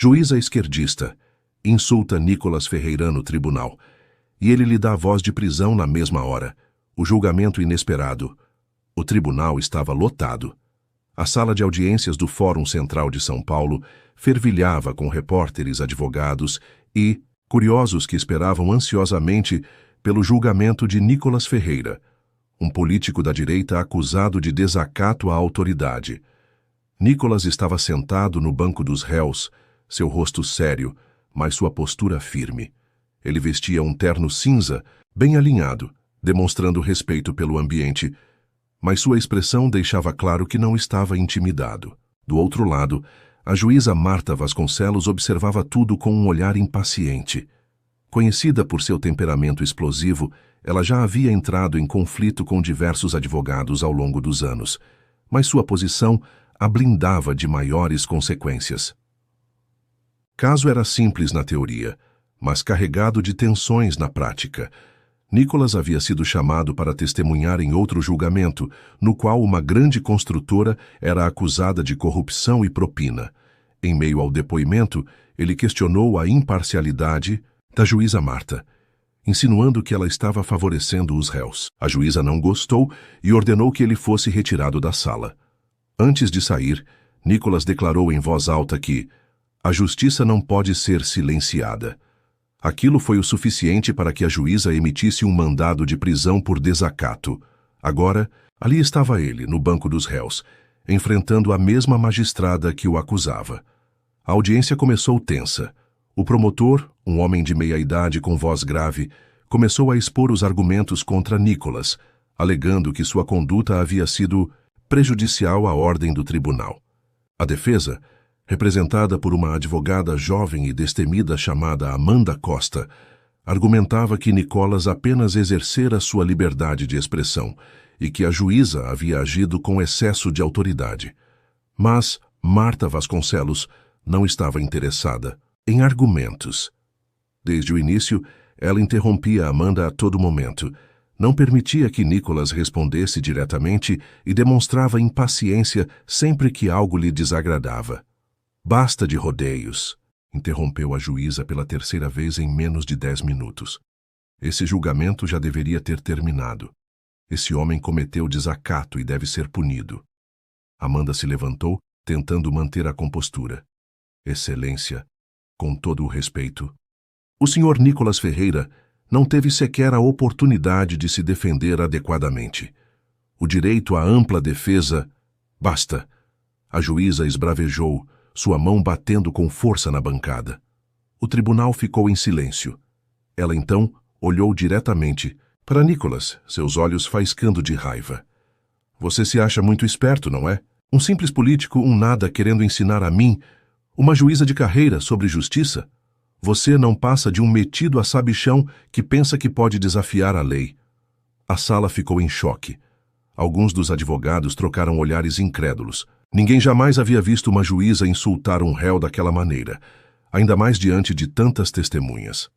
Juíza esquerdista, insulta Nicolas Ferreira no tribunal, e ele lhe dá voz de prisão na mesma hora. O julgamento inesperado. O tribunal estava lotado. A sala de audiências do Fórum Central de São Paulo fervilhava com repórteres, advogados e curiosos que esperavam ansiosamente pelo julgamento de Nicolas Ferreira, um político da direita acusado de desacato à autoridade. Nicolas estava sentado no banco dos réus, seu rosto sério, mas sua postura firme. Ele vestia um terno cinza, bem alinhado, demonstrando respeito pelo ambiente, mas sua expressão deixava claro que não estava intimidado. Do outro lado, a juíza Marta Vasconcelos observava tudo com um olhar impaciente. Conhecida por seu temperamento explosivo, ela já havia entrado em conflito com diversos advogados ao longo dos anos, mas sua posição a blindava de maiores consequências. O caso era simples na teoria, mas carregado de tensões na prática. Nicolas havia sido chamado para testemunhar em outro julgamento, no qual uma grande construtora era acusada de corrupção e propina. Em meio ao depoimento, ele questionou a imparcialidade da juíza Marta, insinuando que ela estava favorecendo os réus. A juíza não gostou e ordenou que ele fosse retirado da sala. Antes de sair, Nicolas declarou em voz alta que a justiça não pode ser silenciada. Aquilo foi o suficiente para que a juíza emitisse um mandado de prisão por desacato. Agora, ali estava ele, no banco dos réus, enfrentando a mesma magistrada que o acusava. A audiência começou tensa. O promotor, um homem de meia-idade com voz grave, começou a expor os argumentos contra Nicolas, alegando que sua conduta havia sido prejudicial à ordem do tribunal. A defesa, representada por uma advogada jovem e destemida chamada Amanda Costa, argumentava que Nicolas apenas exercera sua liberdade de expressão e que a juíza havia agido com excesso de autoridade. Mas Marta Vasconcelos não estava interessada em argumentos. Desde o início, ela interrompia Amanda a todo momento, não permitia que Nicolas respondesse diretamente e demonstrava impaciência sempre que algo lhe desagradava. Basta de rodeios, interrompeu a juíza pela terceira vez em menos de 10 minutos. Esse julgamento já deveria ter terminado. Esse homem cometeu desacato e deve ser punido. Amanda se levantou, tentando manter a compostura. Excelência, com todo o respeito. O senhor Nicolas Ferreira não teve sequer a oportunidade de se defender adequadamente. O direito à ampla defesa... Basta! A juíza esbravejou, sua mão batendo com força na bancada. O tribunal ficou em silêncio. Ela então olhou diretamente para Nicolas, seus olhos faiscando de raiva. Você se acha muito esperto, não é? Um simples político, um nada querendo ensinar a mim, uma juíza de carreira sobre justiça? Você não passa de um metido a sabichão que pensa que pode desafiar a lei. A sala ficou em choque. Alguns dos advogados trocaram olhares incrédulos. Ninguém jamais havia visto uma juíza insultar um réu daquela maneira, ainda mais diante de tantas testemunhas.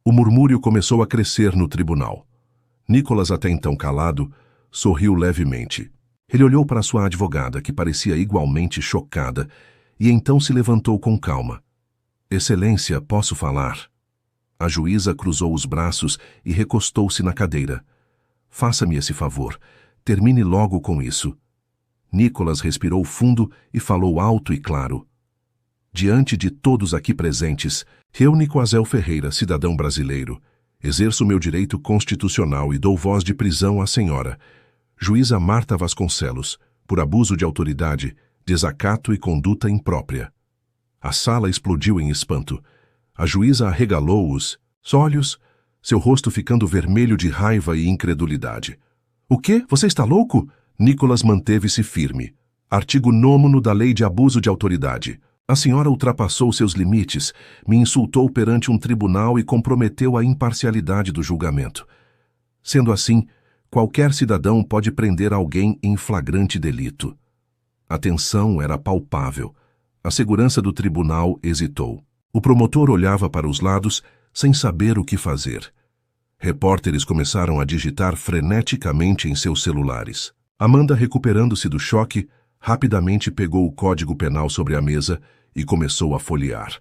O murmúrio começou a crescer no tribunal. Nicolas, até então calado, sorriu levemente. Ele olhou para sua advogada, que parecia igualmente chocada, e então se levantou com calma. Excelência, posso falar? A juíza cruzou os braços e recostou-se na cadeira. Faça-me esse favor. Termine logo com isso. Nicolas respirou fundo e falou alto e claro. Diante de todos aqui presentes, eu, Nicoasel Ferreira, cidadão brasileiro, exerço meu direito constitucional e dou voz de prisão à senhora, juíza Marta Vasconcelos, por abuso de autoridade, desacato e conduta imprópria. A sala explodiu em espanto. A juíza arregalou os olhos, seu rosto ficando vermelho de raiva e incredulidade. O quê? Você está louco? Nicolas manteve-se firme. Artigo 9º da Lei de Abuso de Autoridade. A senhora ultrapassou seus limites, me insultou perante um tribunal e comprometeu a imparcialidade do julgamento. Sendo assim, qualquer cidadão pode prender alguém em flagrante delito. A tensão era palpável. A segurança do tribunal hesitou. O promotor olhava para os lados, sem saber o que fazer. Repórteres começaram a digitar freneticamente em seus celulares. Amanda, recuperando-se do choque, rapidamente pegou o Código Penal sobre a mesa e começou a folhear.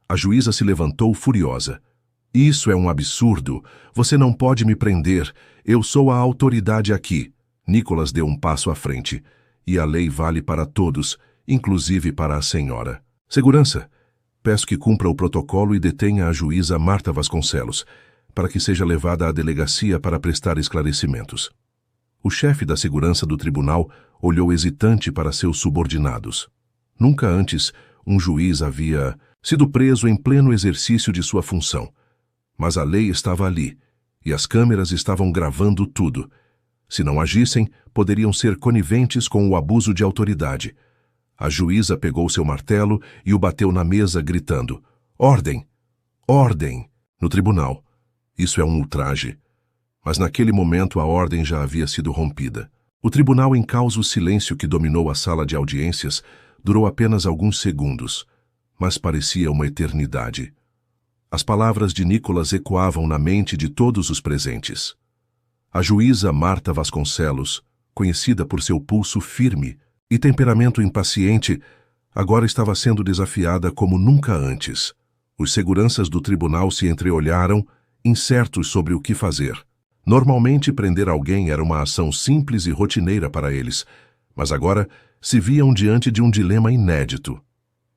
A juíza se levantou furiosa. Isso é um absurdo. Você não pode me prender. Eu sou a autoridade aqui. Nicholas deu um passo à frente. E a lei vale para todos, inclusive para a senhora. Segurança, peço que cumpra o protocolo e detenha a juíza Marta Vasconcelos, para que seja levada à delegacia para prestar esclarecimentos. O chefe da segurança do tribunal olhou hesitante para seus subordinados. Nunca antes um juiz havia sido preso em pleno exercício de sua função. Mas a lei estava ali, e as câmeras estavam gravando tudo. Se não agissem, poderiam ser coniventes com o abuso de autoridade. A juíza pegou seu martelo e o bateu na mesa, gritando: "Ordem! Ordem!" No tribunal. Isso é um ultraje. Mas naquele momento a ordem já havia sido rompida. O tribunal, em causa o silêncio que dominou a sala de audiências, durou apenas alguns segundos, mas parecia uma eternidade. As palavras de Nicholas ecoavam na mente de todos os presentes. A juíza Marta Vasconcelos, conhecida por seu pulso firme e temperamento impaciente, agora estava sendo desafiada como nunca antes. Os seguranças do tribunal se entreolharam, incertos sobre o que fazer. Normalmente, prender alguém era uma ação simples e rotineira para eles, mas agora se viam diante de um dilema inédito.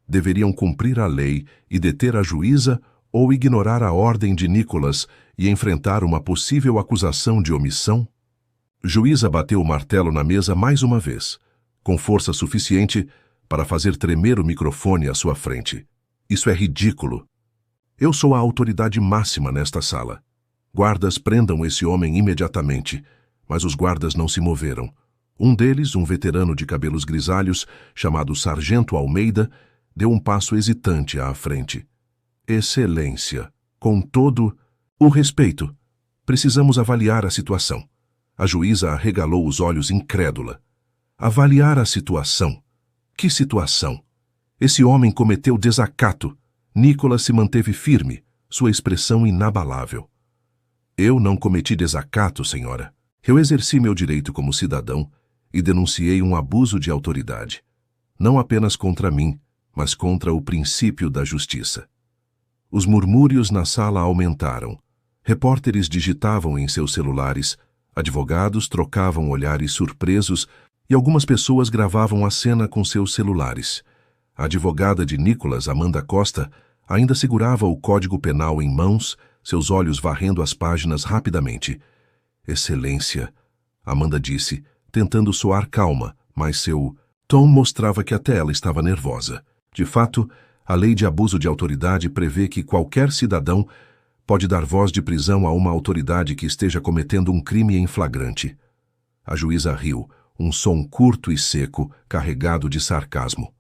Deveriam cumprir a lei e deter a juíza ou ignorar a ordem de Nicholas e enfrentar uma possível acusação de omissão? Juíza bateu o martelo na mesa mais uma vez, com força suficiente para fazer tremer o microfone à sua frente. Isso é ridículo. Eu sou a autoridade máxima nesta sala. Guardas, prendam esse homem imediatamente. Mas os guardas não se moveram. Um deles, um veterano de cabelos grisalhos, chamado Sargento Almeida, deu um passo hesitante à frente. Excelência, com todo o respeito, precisamos avaliar a situação. A juíza arregalou os olhos incrédula. Avaliar a situação? Que situação? Esse homem cometeu desacato. Nicholas se manteve firme, sua expressão inabalável. Eu não cometi desacato, senhora. Eu exerci meu direito como cidadão e denunciei um abuso de autoridade. Não apenas contra mim, mas contra o princípio da justiça. Os murmúrios na sala aumentaram. Repórteres digitavam em seus celulares, advogados trocavam olhares surpresos e algumas pessoas gravavam a cena com seus celulares. A advogada de Nicholas, Amanda Costa, ainda segurava o Código Penal em mãos, seus olhos varrendo as páginas rapidamente. Excelência, Amanda disse, tentando soar calma, mas seu tom mostrava que até ela estava nervosa. De fato, a lei de abuso de autoridade prevê que qualquer cidadão pode dar voz de prisão a uma autoridade que esteja cometendo um crime em flagrante. A juíza riu, um som curto e seco, carregado de sarcasmo.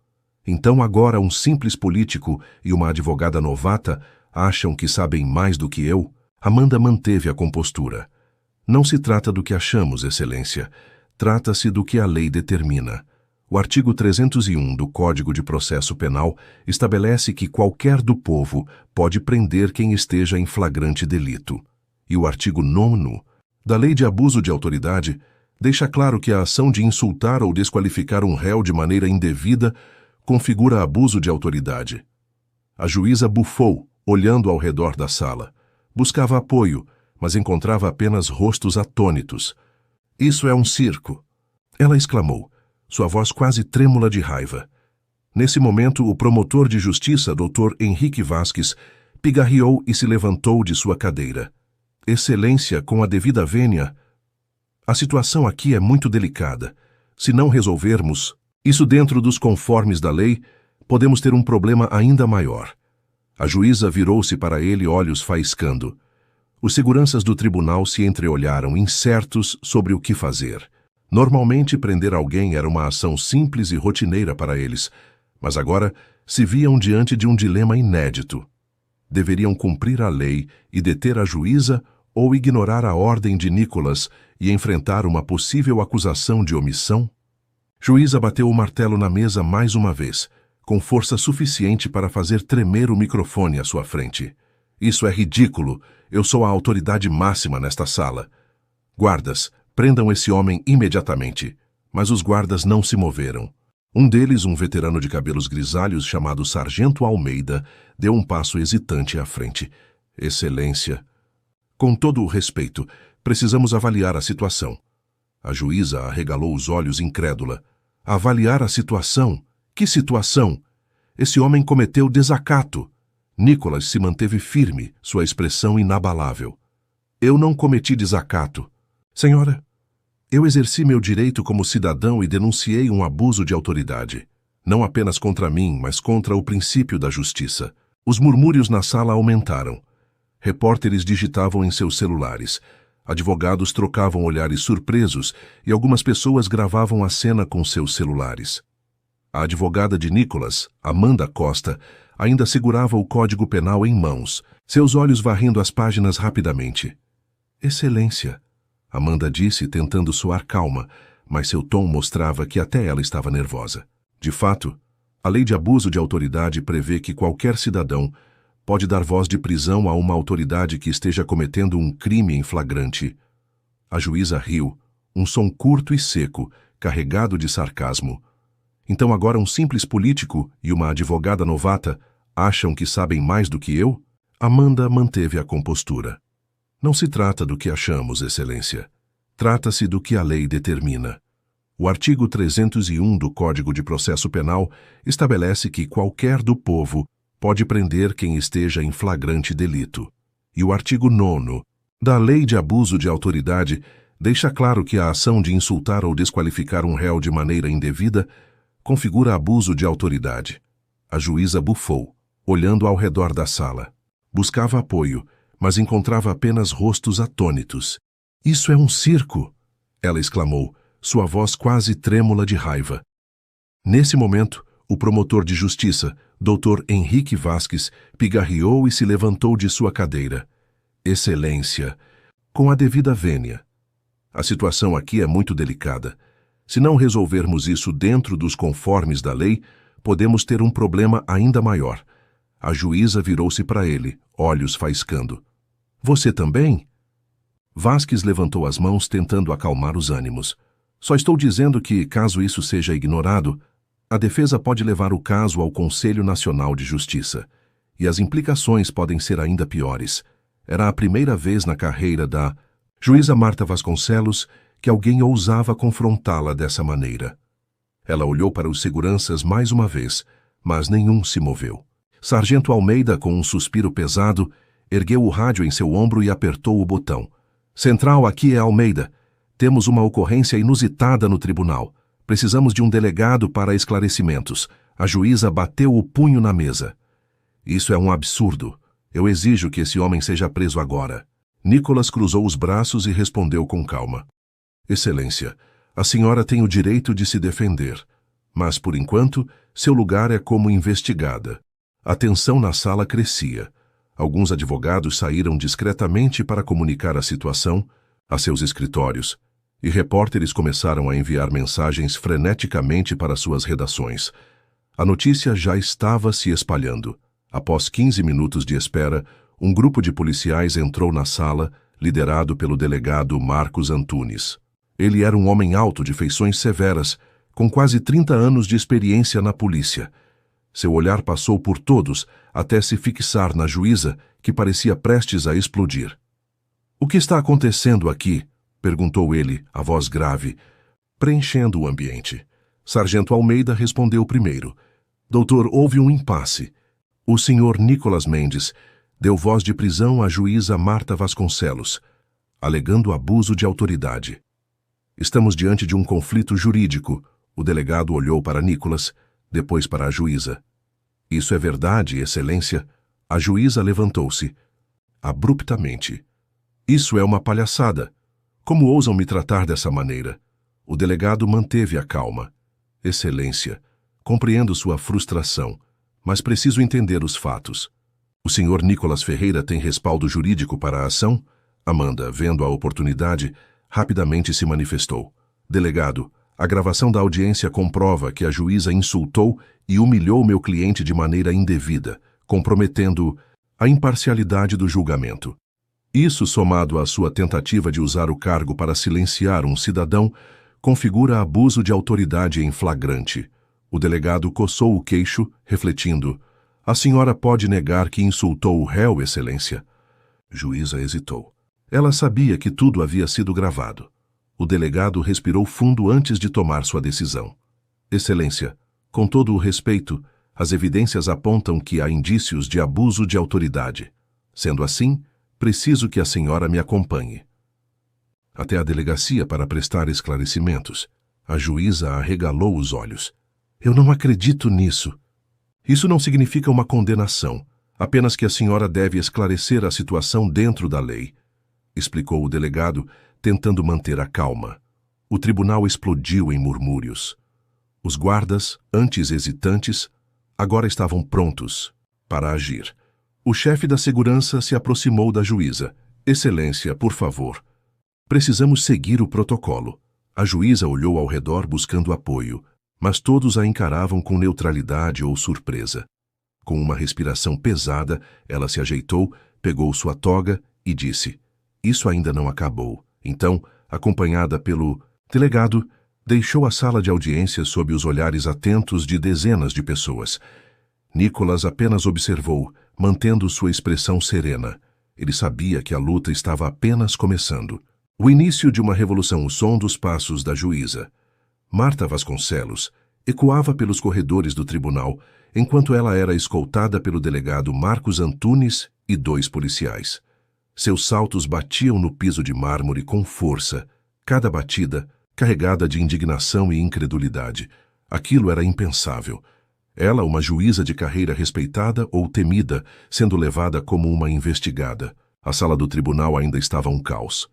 Então agora um simples político e uma advogada novata acham que sabem mais do que eu? Amanda manteve a compostura. Não se trata do que achamos, Excelência. Trata-se do que a lei determina. O artigo 301 do Código de Processo Penal estabelece que qualquer do povo pode prender quem esteja em flagrante delito. E o artigo 9º da Lei de Abuso de Autoridade deixa claro que a ação de insultar ou desqualificar um réu de maneira indevida configura abuso de autoridade. A juíza bufou, olhando ao redor da sala. Buscava apoio, mas encontrava apenas rostos atônitos. Isso é um circo! Ela exclamou, sua voz quase trêmula de raiva. Nesse momento, o promotor de justiça, Dr. Henrique Vasques, pigarreou e se levantou de sua cadeira. Excelência, com a devida vênia, a situação aqui é muito delicada. Se não resolvermos isso dentro dos conformes da lei, podemos ter um problema ainda maior. A juíza virou-se para ele, olhos faiscando. Os seguranças do tribunal se entreolharam, incertos sobre o que fazer. Normalmente, prender alguém era uma ação simples e rotineira para eles, mas agora se viam diante de um dilema inédito. Deveriam cumprir a lei e deter a juíza ou ignorar a ordem de Nicholas e enfrentar uma possível acusação de omissão? Juíza bateu o martelo na mesa mais uma vez, com força suficiente para fazer tremer o microfone à sua frente. Isso é ridículo. Eu sou a autoridade máxima nesta sala. Guardas, prendam esse homem imediatamente. Mas os guardas não se moveram. Um deles, um veterano de cabelos grisalhos chamado Sargento Almeida, deu um passo hesitante à frente. Excelência. Com todo o respeito, precisamos avaliar a situação. A juíza arregalou os olhos incrédula. Avaliar a situação? Que situação? Esse homem cometeu desacato. Nicholas se manteve firme, sua expressão inabalável. Eu não cometi desacato. Senhora, eu exerci meu direito como cidadão e denunciei um abuso de autoridade. Não apenas contra mim, mas contra o princípio da justiça. Os murmúrios na sala aumentaram. Repórteres digitavam em seus celulares. Advogados trocavam olhares surpresos e algumas pessoas gravavam a cena com seus celulares. A advogada de Nicholas, Amanda Costa, ainda segurava o Código Penal em mãos, seus olhos varrendo as páginas rapidamente. Excelência, Amanda disse, tentando soar calma, mas seu tom mostrava que até ela estava nervosa. De fato, a lei de abuso de autoridade prevê que qualquer cidadão pode dar voz de prisão a uma autoridade que esteja cometendo um crime em flagrante. A juíza riu, um som curto e seco, carregado de sarcasmo. Então agora um simples político e uma advogada novata acham que sabem mais do que eu? Amanda manteve a compostura. Não se trata do que achamos, Excelência. Trata-se do que a lei determina. O artigo 301 do Código de Processo Penal estabelece que qualquer do povo pode prender quem esteja em flagrante delito. E o artigo 9º da Lei de Abuso de Autoridade deixa claro que a ação de insultar ou desqualificar um réu de maneira indevida configura abuso de autoridade. A juíza bufou, olhando ao redor da sala. Buscava apoio, mas encontrava apenas rostos atônitos. Isso é um circo! Ela exclamou, sua voz quase trêmula de raiva. Nesse momento, o promotor de justiça, Dr. Henrique Vasques, pigarreou e se levantou de sua cadeira. Excelência, com a devida vênia. A situação aqui é muito delicada. Se não resolvermos isso dentro dos conformes da lei, podemos ter um problema ainda maior. A juíza virou-se para ele, olhos faiscando. Você também? Vasques levantou as mãos tentando acalmar os ânimos. Só estou dizendo que, caso isso seja ignorado, a defesa pode levar o caso ao Conselho Nacional de Justiça. E as implicações podem ser ainda piores. Era a primeira vez na carreira da juíza Marta Vasconcelos que alguém ousava confrontá-la dessa maneira. Ela olhou para os seguranças mais uma vez, mas nenhum se moveu. Sargento Almeida, com um suspiro pesado, ergueu o rádio em seu ombro e apertou o botão. Central, aqui é Almeida. Temos uma ocorrência inusitada no tribunal. Precisamos de um delegado para esclarecimentos. A juíza bateu o punho na mesa. Isso é um absurdo. Eu exijo que esse homem seja preso agora. Nicholas cruzou os braços e respondeu com calma. Excelência, a senhora tem o direito de se defender, mas, por enquanto, seu lugar é como investigada. A tensão na sala crescia. Alguns advogados saíram discretamente para comunicar a situação a seus escritórios, e repórteres começaram a enviar mensagens freneticamente para suas redações. A notícia já estava se espalhando. Após 15 minutos de espera, um grupo de policiais entrou na sala, liderado pelo delegado Marcos Antunes. Ele era um homem alto de feições severas, com quase 30 anos de experiência na polícia. Seu olhar passou por todos, até se fixar na juíza, que parecia prestes a explodir. O que está acontecendo aqui? Perguntou ele, a voz grave, preenchendo o ambiente. Sargento Almeida respondeu primeiro. Doutor, houve um impasse. O senhor Nicholas Mendes deu voz de prisão à juíza Marta Vasconcelos, alegando abuso de autoridade. Estamos diante de um conflito jurídico. O delegado olhou para Nicholas, depois para a juíza. Isso é verdade, Excelência? A juíza levantou-se. Abruptamente. Isso é uma palhaçada. Como ousam me tratar dessa maneira? O delegado manteve a calma. Excelência, compreendo sua frustração, mas preciso entender os fatos. O senhor Nicholas Ferreira tem respaldo jurídico para a ação? Amanda, vendo a oportunidade, rapidamente se manifestou. Delegado, a gravação da audiência comprova que a juíza insultou e humilhou meu cliente de maneira indevida, comprometendo a imparcialidade do julgamento. Isso, somado à sua tentativa de usar o cargo para silenciar um cidadão, configura abuso de autoridade em flagrante. O delegado coçou o queixo, refletindo. A senhora pode negar que insultou o réu, Excelência? Juíza hesitou. Ela sabia que tudo havia sido gravado. O delegado respirou fundo antes de tomar sua decisão. Excelência, com todo o respeito, as evidências apontam que há indícios de abuso de autoridade. Sendo assim, preciso que a senhora me acompanhe até a delegacia para prestar esclarecimentos. A juíza arregalou os olhos. Eu não acredito nisso. Isso não significa uma condenação, apenas que a senhora deve esclarecer a situação dentro da lei, explicou o delegado, tentando manter a calma. O tribunal explodiu em murmúrios. Os guardas, antes hesitantes, agora estavam prontos para agir. O chefe da segurança se aproximou da juíza. Excelência, por favor. Precisamos seguir o protocolo. A juíza olhou ao redor buscando apoio, mas todos a encaravam com neutralidade ou surpresa. Com uma respiração pesada, ela se ajeitou, pegou sua toga e disse: Isso ainda não acabou. Então, acompanhada pelo delegado, deixou a sala de audiência sob os olhares atentos de dezenas de pessoas. Nicholas apenas observou, mantendo sua expressão serena. Ele sabia que a luta estava apenas começando. O início de uma revolução. O som dos passos da juíza, Marta Vasconcelos, ecoava pelos corredores do tribunal, enquanto ela era escoltada pelo delegado Marcos Antunes e 2 policiais. Seus saltos batiam no piso de mármore com força, cada batida carregada de indignação e incredulidade. Aquilo era impensável. Ela, uma juíza de carreira respeitada ou temida, sendo levada como uma investigada. A sala do tribunal ainda estava um caos.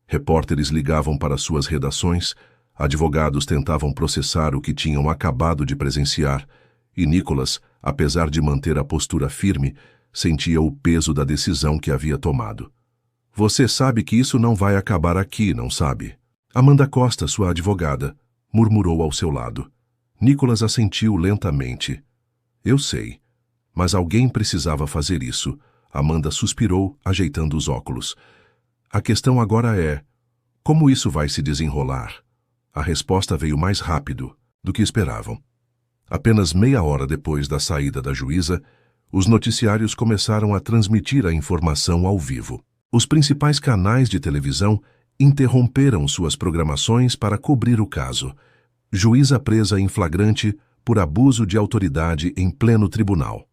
Repórteres ligavam para suas redações, advogados tentavam processar o que tinham acabado de presenciar, e Nicholas, apesar de manter a postura firme, sentia o peso da decisão que havia tomado. Você sabe que isso não vai acabar aqui, não sabe? Amanda Costa, sua advogada, murmurou ao seu lado. Nicholas assentiu lentamente. Eu sei, mas alguém precisava fazer isso. Amanda suspirou, ajeitando os óculos. A questão agora é, como isso vai se desenrolar? A resposta veio mais rápido do que esperavam. Apenas meia hora depois da saída da juíza, os noticiários começaram a transmitir a informação ao vivo. Os principais canais de televisão interromperam suas programações para cobrir o caso. Juíza presa em flagrante por abuso de autoridade em pleno tribunal.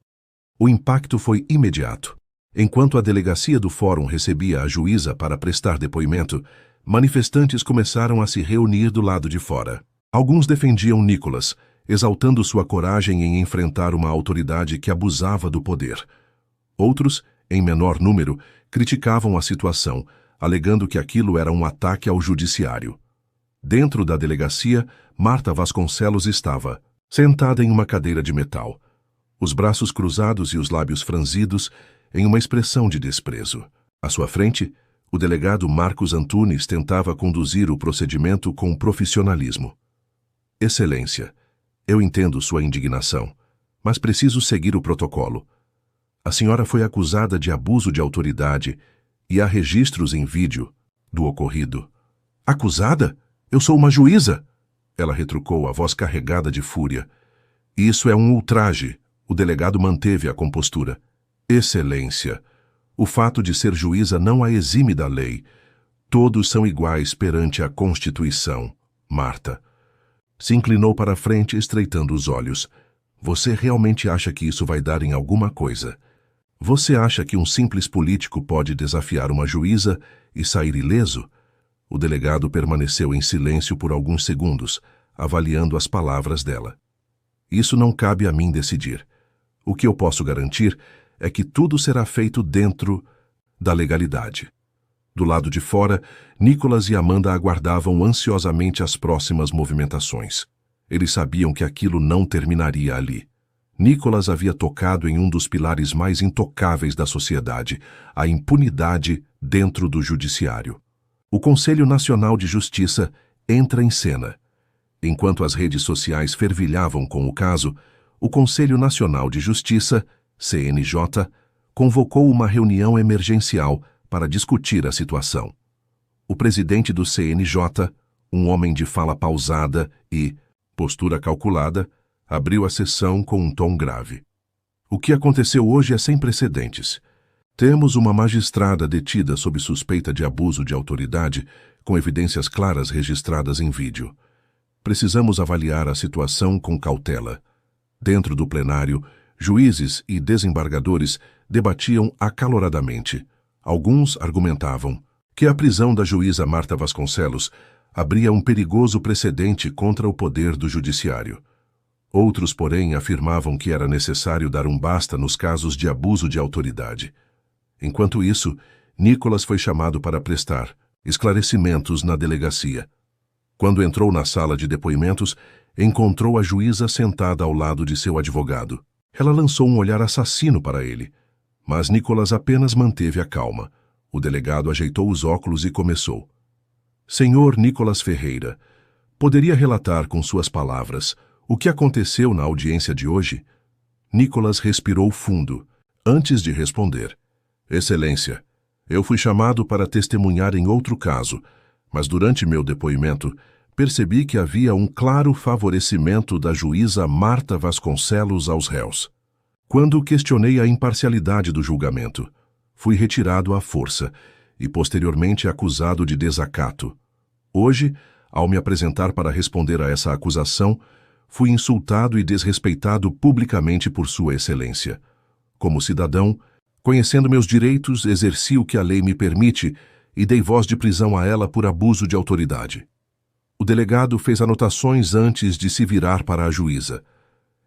O impacto foi imediato. Enquanto a delegacia do fórum recebia a juíza para prestar depoimento, manifestantes começaram a se reunir do lado de fora. Alguns defendiam Nicholas, exaltando sua coragem em enfrentar uma autoridade que abusava do poder. Outros, em menor número, criticavam a situação, alegando que aquilo era um ataque ao judiciário. Dentro da delegacia, Marta Vasconcelos estava, sentada em uma cadeira de metal, os braços cruzados e os lábios franzidos, em uma expressão de desprezo. À sua frente, o delegado Marcos Antunes tentava conduzir o procedimento com profissionalismo. Excelência, eu entendo sua indignação, mas preciso seguir o protocolo. A senhora foi acusada de abuso de autoridade e há registros em vídeo do ocorrido. Acusada? Eu sou uma juíza! Ela retrucou, a voz carregada de fúria. Isso é um ultraje. O delegado manteve a compostura. Excelência, o fato de ser juíza não a exime da lei. Todos são iguais perante a Constituição. Marta se inclinou para a frente, estreitando os olhos. Você realmente acha que isso vai dar em alguma coisa? Você acha que um simples político pode desafiar uma juíza e sair ileso? O delegado permaneceu em silêncio por alguns segundos, avaliando as palavras dela. Isso não cabe a mim decidir. O que eu posso garantir é que tudo será feito dentro da legalidade. Do lado de fora, Nicholas e Amanda aguardavam ansiosamente as próximas movimentações. Eles sabiam que aquilo não terminaria ali. Nicholas havia tocado em um dos pilares mais intocáveis da sociedade, a impunidade dentro do judiciário. O Conselho Nacional de Justiça entra em cena. Enquanto as redes sociais fervilhavam com o caso, o Conselho Nacional de Justiça, CNJ, convocou uma reunião emergencial para discutir a situação. O presidente do CNJ, um homem de fala pausada e postura calculada, Abriu a sessão com um tom grave. O que aconteceu hoje é sem precedentes. Temos uma magistrada detida sob suspeita de abuso de autoridade, com evidências claras registradas em vídeo. Precisamos avaliar a situação com cautela. Dentro do plenário, juízes e desembargadores debatiam acaloradamente. Alguns argumentavam que a prisão da juíza Marta Vasconcelos abria um perigoso precedente contra o poder do judiciário. Outros, porém, afirmavam que era necessário dar um basta nos casos de abuso de autoridade. Enquanto isso, Nicolas foi chamado para prestar esclarecimentos na delegacia. Quando entrou na sala de depoimentos, encontrou a juíza sentada ao lado de seu advogado. Ela lançou um olhar assassino para ele, mas Nicolas apenas manteve a calma. O delegado ajeitou os óculos e começou. Senhor Nicolas Ferreira, poderia relatar com suas palavras o que aconteceu na audiência de hoje? Nicolas respirou fundo, antes de responder. Excelência, eu fui chamado para testemunhar em outro caso, mas durante meu depoimento percebi que havia um claro favorecimento da juíza Marta Vasconcelos aos réus. Quando questionei a imparcialidade do julgamento, fui retirado à força e posteriormente acusado de desacato. Hoje, ao me apresentar para responder a essa acusação, fui insultado e desrespeitado publicamente por Sua Excelência. Como cidadão, conhecendo meus direitos, exerci o que a lei me permite e dei voz de prisão a ela por abuso de autoridade. O delegado fez anotações antes de se virar para a juíza.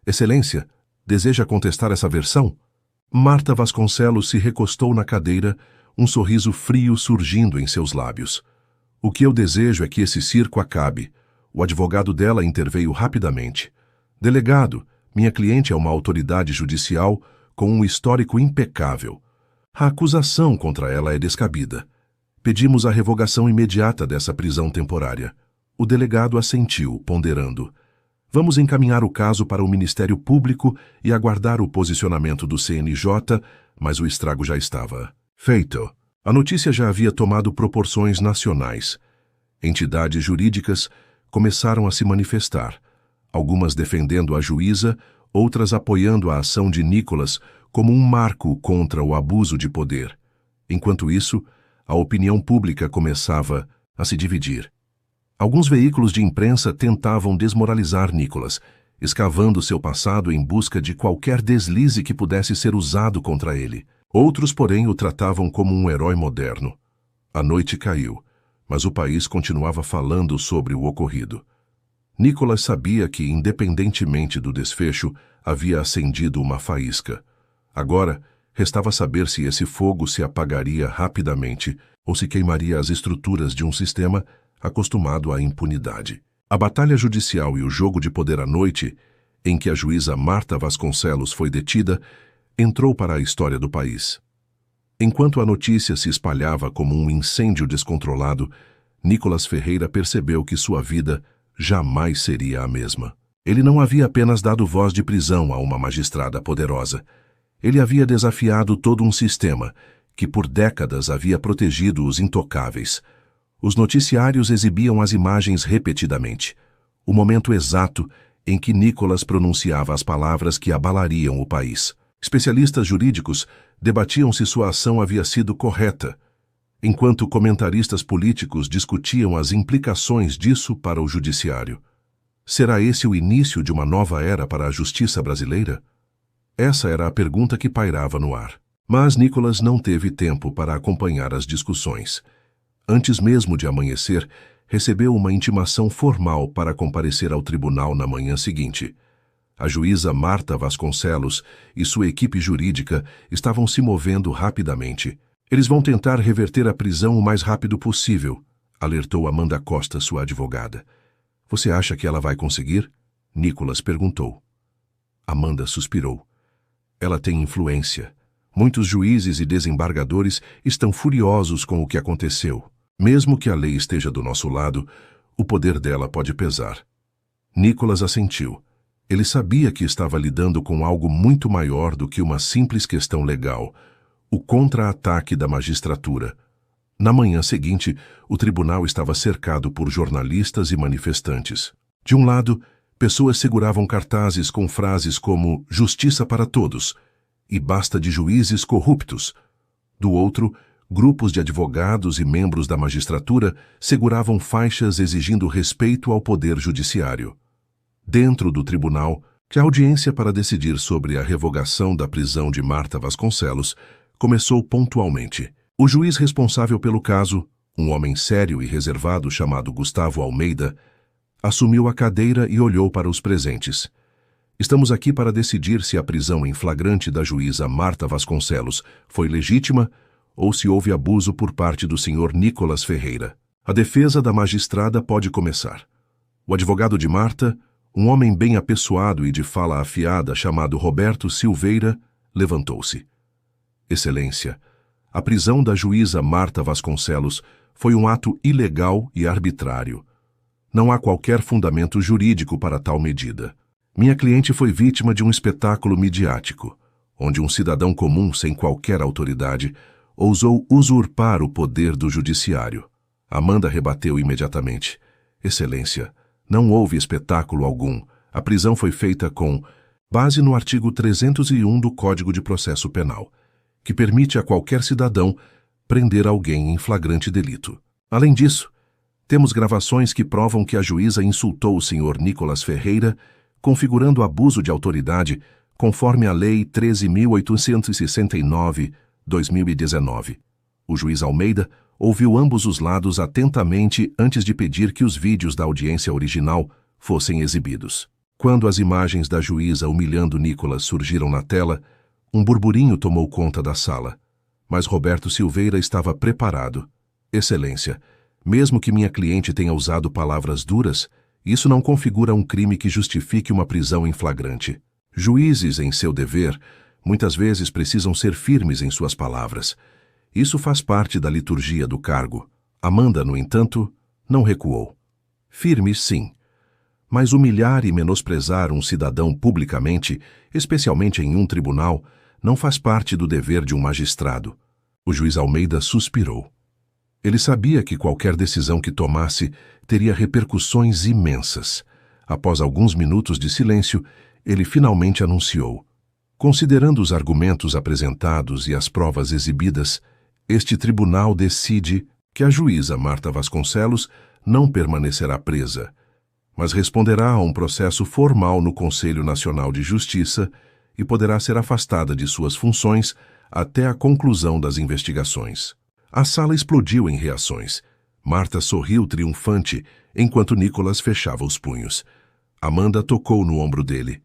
Excelência, deseja contestar essa versão? Marta Vasconcelos se recostou na cadeira, um sorriso frio surgindo em seus lábios. O que eu desejo é que esse circo acabe. O advogado dela interveio rapidamente. Delegado, minha cliente é uma autoridade judicial com um histórico impecável. A acusação contra ela é descabida. Pedimos a revogação imediata dessa prisão temporária. O delegado assentiu, ponderando. Vamos encaminhar o caso para o Ministério Público e aguardar o posicionamento do CNJ, mas o estrago já estava feito. A notícia já havia tomado proporções nacionais. Entidades jurídicas começaram a se manifestar, algumas defendendo a juíza, outras apoiando a ação de Nicolas como um marco contra o abuso de poder. Enquanto isso, a opinião pública começava a se dividir. Alguns veículos de imprensa tentavam desmoralizar Nicolas, escavando seu passado em busca de qualquer deslize que pudesse ser usado contra ele. Outros, porém, o tratavam como um herói moderno. A noite caiu, mas o país continuava falando sobre o ocorrido. Nicolas sabia que, independentemente do desfecho, havia acendido uma faísca. Agora, restava saber se esse fogo se apagaria rapidamente ou se queimaria as estruturas de um sistema acostumado à impunidade. A batalha judicial e o jogo de poder à noite, em que a juíza Marta Vasconcelos foi detida, entrou para a história do país. Enquanto a notícia se espalhava como um incêndio descontrolado, Nicolas Ferreira percebeu que sua vida jamais seria a mesma. Ele não havia apenas dado voz de prisão a uma magistrada poderosa. Ele havia desafiado todo um sistema que por décadas havia protegido os intocáveis. Os noticiários exibiam as imagens repetidamente, o momento exato em que Nicolas pronunciava as palavras que abalariam o país. Especialistas jurídicos debatiam se sua ação havia sido correta, enquanto comentaristas políticos discutiam as implicações disso para o judiciário. Será esse o início de uma nova era para a justiça brasileira? Essa era a pergunta que pairava no ar. Mas Nicolas não teve tempo para acompanhar as discussões. Antes mesmo de amanhecer, recebeu uma intimação formal para comparecer ao tribunal na manhã seguinte. A juíza Marta Vasconcelos e sua equipe jurídica estavam se movendo rapidamente. Eles vão tentar reverter a prisão o mais rápido possível, alertou Amanda Costa, sua advogada. Você acha que ela vai conseguir? Nicolas perguntou. Amanda suspirou. Ela tem influência. Muitos juízes e desembargadores estão furiosos com o que aconteceu. Mesmo que a lei esteja do nosso lado, o poder dela pode pesar. Nicolas assentiu. Ele sabia que estava lidando com algo muito maior do que uma simples questão legal, o contra-ataque da magistratura. Na manhã seguinte, o tribunal estava cercado por jornalistas e manifestantes. De um lado, Pessoas seguravam cartazes com frases como "Justiça para todos" e "Basta de juízes corruptos". Do outro, grupos de advogados e membros da magistratura seguravam faixas exigindo respeito ao poder judiciário. Dentro do tribunal, que a audiência para decidir sobre a revogação da prisão de Marta Vasconcelos começou pontualmente. O juiz responsável pelo caso, um homem sério e reservado chamado Gustavo Almeida, assumiu a cadeira e olhou para os presentes. Estamos aqui para decidir se a prisão em flagrante da juíza Marta Vasconcelos foi legítima ou se houve abuso por parte do senhor Nicolas Ferreira. A defesa da magistrada pode começar. O advogado de Marta, um homem bem apessoado e de fala afiada chamado Roberto Silveira, levantou-se. Excelência, a prisão da juíza Marta Vasconcelos foi um ato ilegal e arbitrário. Não há qualquer fundamento jurídico para tal medida. Minha cliente foi vítima de um espetáculo midiático, onde um cidadão comum sem qualquer autoridade ousou usurpar o poder do judiciário. Amanda rebateu imediatamente. Excelência, não houve espetáculo algum. A prisão foi feita com base no artigo 301 do Código de Processo Penal, que permite a qualquer cidadão prender alguém em flagrante delito. Além disso, temos gravações que provam que a juíza insultou o senhor Nicolas Ferreira, configurando abuso de autoridade, conforme a Lei 13.869/2019. O juiz Almeida ouviu ambos os lados atentamente antes de pedir que os vídeos da audiência original fossem exibidos. Quando as imagens da juíza humilhando Nicolas surgiram na tela, um burburinho tomou conta da sala. Mas Roberto Silveira estava preparado. Excelência, mesmo que minha cliente tenha usado palavras duras, isso não configura um crime que justifique uma prisão em flagrante. Juízes, em seu dever, muitas vezes precisam ser firmes em suas palavras. Isso faz parte da liturgia do cargo. Amanda, no entanto, não recuou. Firme, sim. Mas humilhar e menosprezar um cidadão publicamente, especialmente em um tribunal, não faz parte do dever de um magistrado. O juiz Almeida suspirou. Ele sabia que qualquer decisão que tomasse teria repercussões imensas. Após alguns minutos de silêncio, ele finalmente anunciou: considerando os argumentos apresentados e as provas exibidas, este tribunal decide que a juíza Marta Vasconcelos não permanecerá presa, mas responderá a um processo formal no Conselho Nacional de Justiça e poderá ser afastada de suas funções até a conclusão das investigações. A sala explodiu em reações. Marta sorriu triunfante, enquanto Nicolas fechava os punhos. Amanda tocou no ombro dele.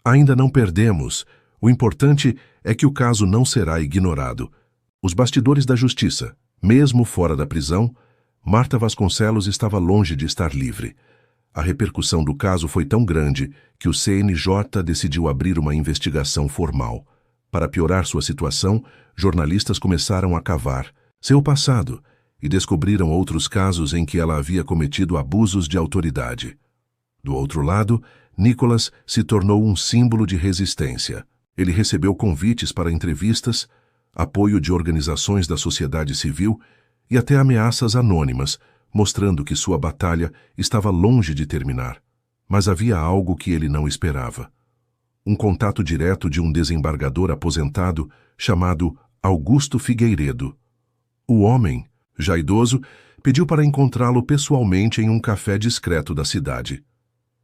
Ainda não perdemos. O importante é que o caso não será ignorado. Os bastidores da justiça, mesmo fora da prisão, Marta Vasconcelos estava longe de estar livre. A repercussão do caso foi tão grande que o CNJ decidiu abrir uma investigação formal. Para piorar sua situação, jornalistas começaram a cavar seu passado e descobriram outros casos em que ela havia cometido abusos de autoridade. Do outro lado, Nicolas se tornou um símbolo de resistência. Ele recebeu convites para entrevistas, apoio de organizações da sociedade civil e até ameaças anônimas, mostrando que sua batalha estava longe de terminar. Mas havia algo que ele não esperava. Um contato direto de um desembargador aposentado chamado Augusto Figueiredo. O homem, já idoso, pediu para encontrá-lo pessoalmente em um café discreto da cidade.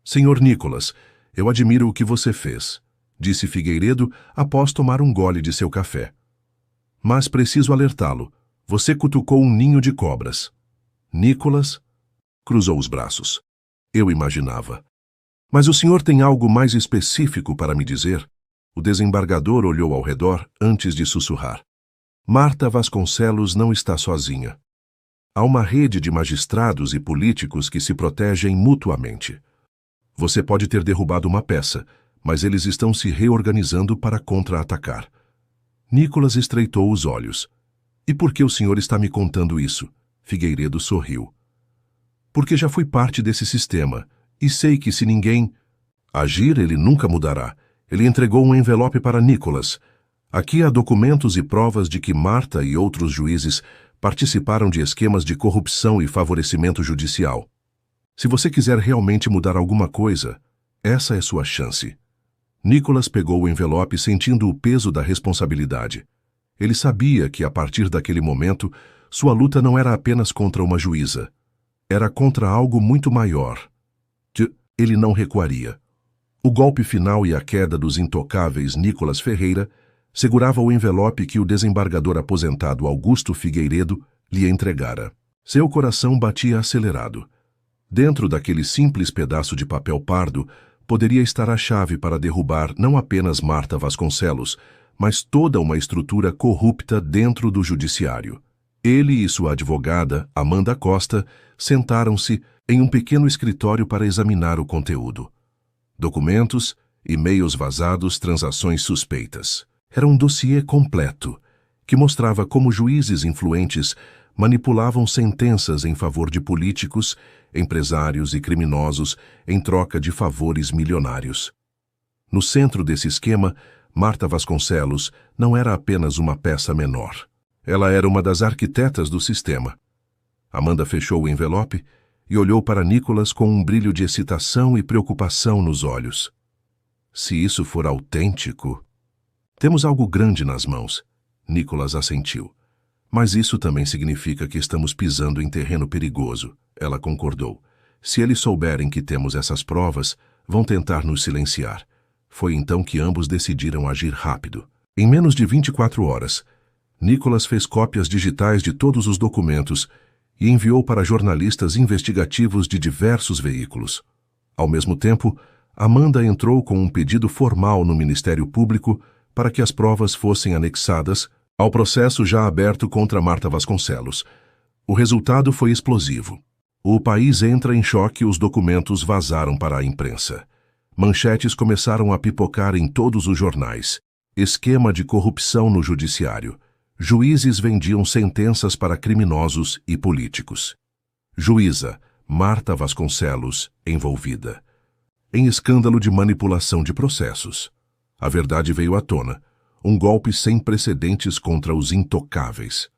Senhor Nicolas, eu admiro o que você fez, disse Figueiredo após tomar um gole de seu café. Mas preciso alertá-lo. Você cutucou um ninho de cobras. Nicolas cruzou os braços. Eu imaginava. Mas o senhor tem algo mais específico para me dizer? O desembargador olhou ao redor antes de sussurrar. Marta Vasconcelos não está sozinha. Há uma rede de magistrados e políticos que se protegem mutuamente. Você pode ter derrubado uma peça, mas eles estão se reorganizando para contra-atacar. Nicolas estreitou os olhos. E por que o senhor está me contando isso? Figueiredo sorriu. Porque já fui parte desse sistema, e sei que se ninguém agir, ele nunca mudará. Ele entregou um envelope para Nicolas. Aqui há documentos e provas de que Marta e outros juízes participaram de esquemas de corrupção e favorecimento judicial. Se você quiser realmente mudar alguma coisa, Essa é sua chance. Nicholas pegou o envelope sentindo o peso da responsabilidade. Ele sabia que, a partir daquele momento, sua luta não era apenas contra uma juíza. Era contra algo muito maior. Ele não recuaria. O golpe final e a queda dos intocáveis Nicholas Ferreira segurava o envelope que o desembargador aposentado Augusto Figueiredo lhe entregara. Seu coração batia acelerado. Dentro daquele simples pedaço de papel pardo poderia estar a chave para derrubar não apenas Marta Vasconcelos, mas toda uma estrutura corrupta dentro do judiciário. Ele e sua advogada, Amanda Costa, sentaram-se em um pequeno escritório para examinar o conteúdo. Documentos, e-mails vazados, transações suspeitas. Era um dossiê completo, que mostrava como juízes influentes manipulavam sentenças em favor de políticos, empresários e criminosos em troca de favores milionários. No centro desse esquema, Marta Vasconcelos não era apenas uma peça menor. Ela era uma das arquitetas do sistema. Amanda fechou o envelope e olhou para Nicholas com um brilho de excitação e preocupação nos olhos. Se isso for autêntico... Temos algo grande nas mãos, Nicholas assentiu. Mas isso também significa que estamos pisando em terreno perigoso, ela concordou. Se eles souberem que temos essas provas, vão tentar nos silenciar. Foi então que ambos decidiram agir rápido. Em menos de 24 horas, Nicholas fez cópias digitais de todos os documentos e enviou para jornalistas investigativos de diversos veículos. Ao mesmo tempo, Amanda entrou com um pedido formal no Ministério Público para que as provas fossem anexadas ao processo já aberto contra Marta Vasconcelos. O resultado foi explosivo. O país entra em choque e os documentos vazaram para a imprensa. Manchetes começaram a pipocar em todos os jornais. Esquema de corrupção no judiciário. Juízes vendiam sentenças para criminosos e políticos. Juíza Marta Vasconcelos envolvida em escândalo de manipulação de processos. A verdade veio à tona. Um golpe sem precedentes contra os intocáveis.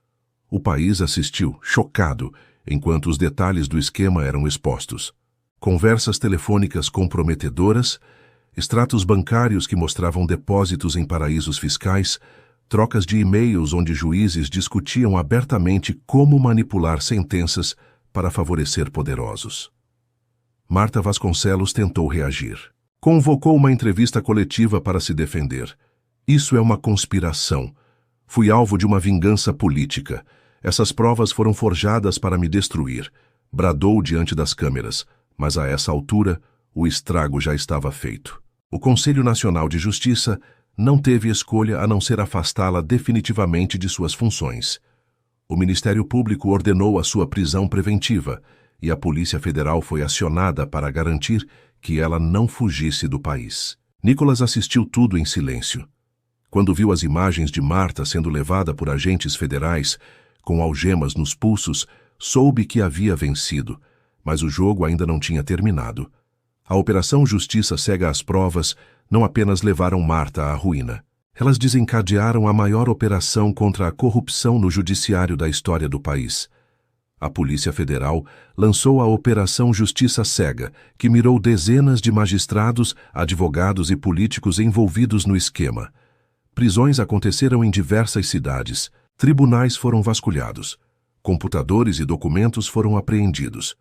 O país assistiu, chocado, enquanto os detalhes do esquema eram expostos. Conversas telefônicas comprometedoras, extratos bancários que mostravam depósitos em paraísos fiscais, trocas de e-mails onde juízes discutiam abertamente como manipular sentenças para favorecer poderosos. Marta Vasconcelos tentou reagir. Convocou uma entrevista coletiva para se defender. Isso é uma conspiração. Fui alvo de uma vingança política. Essas provas foram forjadas para me destruir. Bradou diante das câmeras, mas a essa altura, o estrago já estava feito. O Conselho Nacional de Justiça não teve escolha a não ser afastá-la definitivamente de suas funções. O Ministério Público ordenou a sua prisão preventiva e a Polícia Federal foi acionada para garantir que ela não fugisse do país. Nicholas assistiu tudo em silêncio. Quando viu as imagens de Marta sendo levada por agentes federais, com algemas nos pulsos, soube que havia vencido, mas o jogo ainda não tinha terminado. A Operação Justiça Cega às Provas não apenas levaram Marta à ruína. Elas desencadearam a maior operação contra a corrupção no judiciário da história do país. A Polícia Federal lançou a Operação Justiça Cega, que mirou dezenas de magistrados, advogados e políticos envolvidos no esquema. Prisões aconteceram em diversas cidades, tribunais foram vasculhados, computadores e documentos foram apreendidos.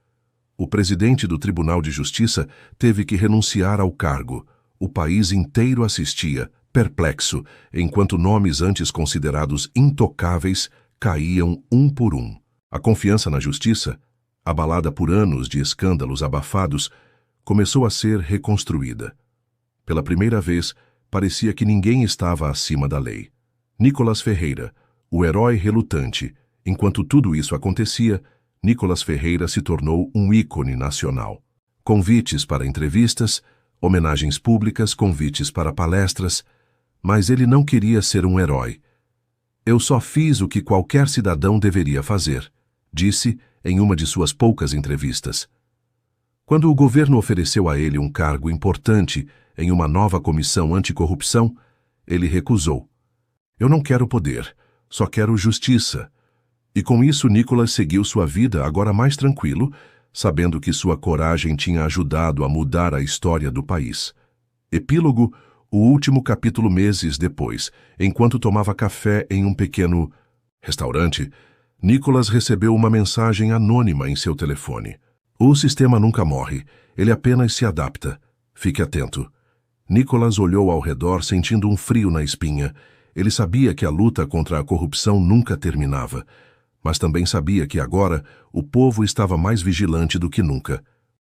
O presidente do Tribunal de Justiça teve que renunciar ao cargo. O país inteiro assistia, perplexo, enquanto nomes antes considerados intocáveis caíam um por um. A confiança na justiça, abalada por anos de escândalos abafados, começou a ser reconstruída. Pela primeira vez, parecia que ninguém estava acima da lei. Nicholas Ferreira, o herói relutante. Enquanto tudo isso acontecia, Nicholas Ferreira se tornou um ícone nacional. Convites para entrevistas, homenagens públicas, convites para palestras, mas ele não queria ser um herói. Eu só fiz o que qualquer cidadão deveria fazer, disse em uma de suas poucas entrevistas. Quando o governo ofereceu a ele um cargo importante em uma nova comissão anticorrupção, ele recusou. Eu não quero poder, só quero justiça. E com isso Nicholas seguiu sua vida agora mais tranquilo, sabendo que sua coragem tinha ajudado a mudar a história do país. Epílogo, o último capítulo meses depois, enquanto tomava café em um pequeno restaurante, Nicholas recebeu uma mensagem anônima em seu telefone. O sistema nunca morre, ele apenas se adapta. Fique atento. Nicholas olhou ao redor sentindo um frio na espinha. Ele sabia que a luta contra a corrupção nunca terminava, mas também sabia que agora o povo estava mais vigilante do que nunca.